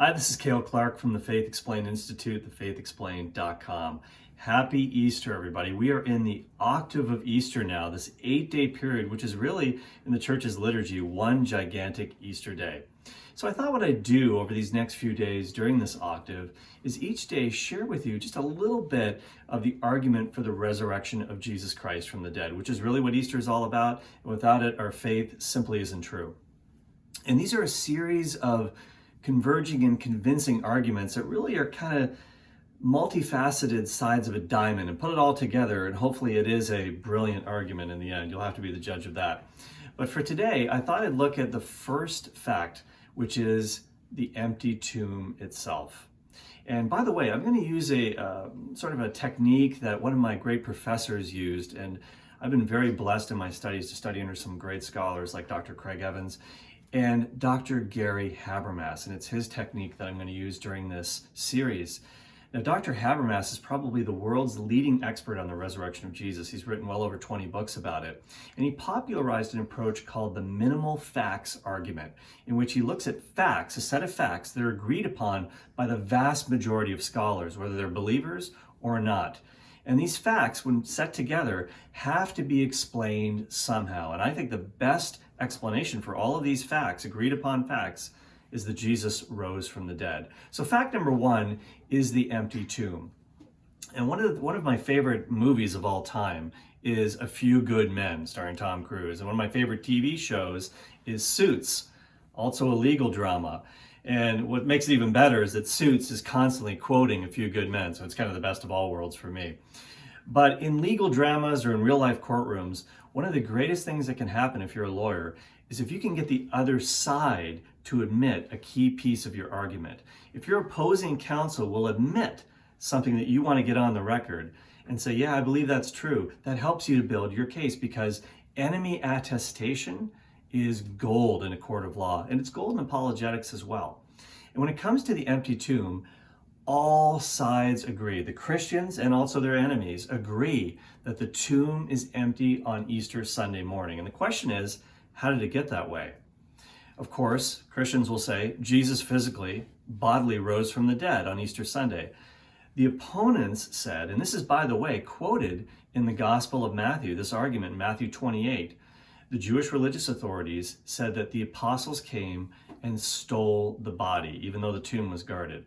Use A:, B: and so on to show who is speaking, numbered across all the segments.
A: Hi, this is Cale Clarke from the Faith Explained Institute, thefaithexplained.com. Happy Easter, everybody. We are in the Octave of Easter now, this 8-day period, which is really, in the church's liturgy, one gigantic Easter day. So I thought what I'd do over these next few days during this octave is each day share with you just a little bit of the argument for the resurrection of Jesus Christ from the dead, which is really what Easter is all about. And without it, our faith simply isn't true. And these are a series of converging and convincing arguments that really are kind of multifaceted sides of a diamond, and put it all together and hopefully it is a brilliant argument in the end. You'll have to be the judge of that. But for today, I thought I'd look at the first fact, which is the empty tomb itself. And by the way, I'm going to use a sort of a technique that one of my great professors used, and I've been very blessed in my studies to study under some great scholars like Dr. Craig Evans and Dr. Gary Habermas, and it's his technique that I'm going to use during this series. Now, Dr. Habermas is probably the world's leading expert on the resurrection of Jesus. He's written well over 20 books about it, and he popularized an approach called the minimal facts argument, in which he looks at facts, a set of facts that are agreed upon by the vast majority of scholars, whether they're believers or not. And these facts, when set together, have to be explained somehow. And I think the best explanation for all of these facts, agreed upon facts, is that Jesus rose from the dead. So fact number one is the empty tomb. And one of my favorite movies of all time is A Few Good Men, starring Tom Cruise. And one of my favorite TV shows is Suits, also a legal drama. And what makes it even better is that Suits is constantly quoting A Few Good Men, so it's kind of the best of all worlds for me. But in legal dramas or in real life courtrooms, one of the greatest things that can happen if you're a lawyer is if you can get the other side to admit a key piece of your argument. If your opposing counsel will admit something that you want to get on the record and say, yeah, I believe that's true, that helps you to build your case, because enemy attestation is gold in a court of law, and it's gold in apologetics as well. And when it comes to the empty tomb, all sides agree. The Christians and also their enemies agree that the tomb is empty on Easter Sunday morning. And the question is, how did it get that way? Of course, Christians will say Jesus physically, bodily rose from the dead on Easter Sunday. The opponents said, and this is, by the way, quoted in the Gospel of Matthew, this argument in Matthew 28, the Jewish religious authorities said that the apostles came and stole the body, even though the tomb was guarded.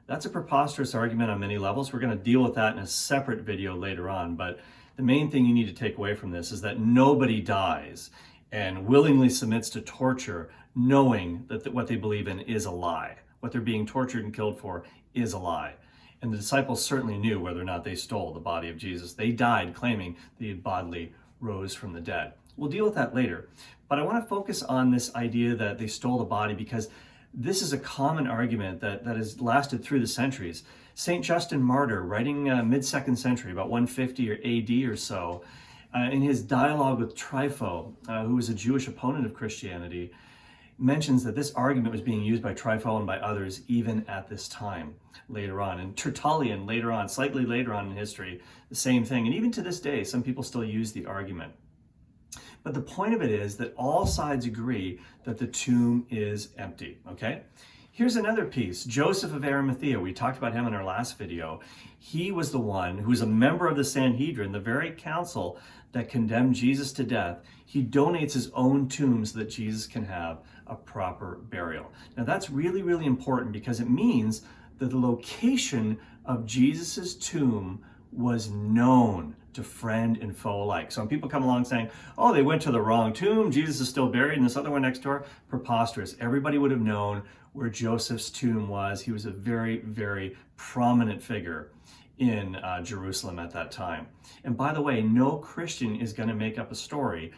A: That's a preposterous argument on many levels. We're going to deal with that in a separate video later on, but the main thing you need to take away from this is that nobody dies and willingly submits to torture knowing that what they believe in is a lie. What they're being tortured and killed for is a lie. And the disciples certainly knew whether or not they stole the body of Jesus. They died claiming that he bodily rose from the dead. We'll deal with that later. But I want to focus on this idea that they stole the body because this is a common argument that has lasted through the centuries. St. Justin Martyr, writing mid-2nd century, about 150 or AD or so, in his dialogue with Trypho, who was a Jewish opponent of Christianity, mentions that this argument was being used by Trypho and by others even at this time later on. And Tertullian later on, slightly later on in history, the same thing. And even to this day, some people still use the argument. But the point of it is that all sides agree that the tomb is empty, okay? Here's another piece. Joseph of Arimathea, we talked about him in our last video. He was the one who was a member of the Sanhedrin, the very council that condemned Jesus to death. He donates his own tomb so that Jesus can have a proper burial. Now that's really, really important because it means that the location of Jesus's tomb was known to friend and foe alike. So when people come along saying, oh, they went to the wrong tomb, Jesus is still buried in this other one next door, preposterous. Everybody would have known where Joseph's tomb was. He was a very, very prominent figure in Jerusalem at that time. And by the way, no Christian is going to make up a story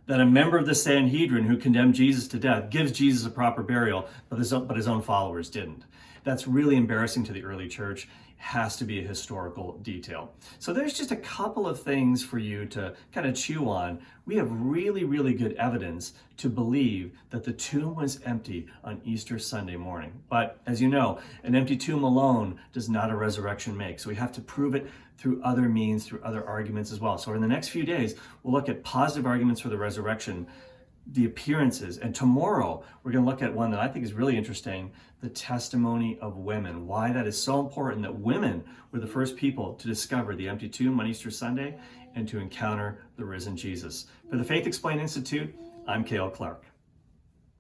A: that a member of the Sanhedrin who condemned Jesus to death gives Jesus a proper burial, but his own followers didn't. That's really embarrassing to the early church. Has to be a historical detail. So there's just a couple of things for you to kind of chew on. We have really, really good evidence to believe that the tomb was empty on Easter Sunday morning. But as you know, an empty tomb alone does not a resurrection make. So we have to prove it through other means, through other arguments as well. So in the next few days, we'll look at positive arguments for the resurrection the appearances. And tomorrow, we're going to look at one that I think is really interesting, the testimony of women, why that is so important that women were the first people to discover the empty tomb on Easter Sunday and to encounter the risen Jesus. For the Faith Explained Institute, I'm Cale Clarke.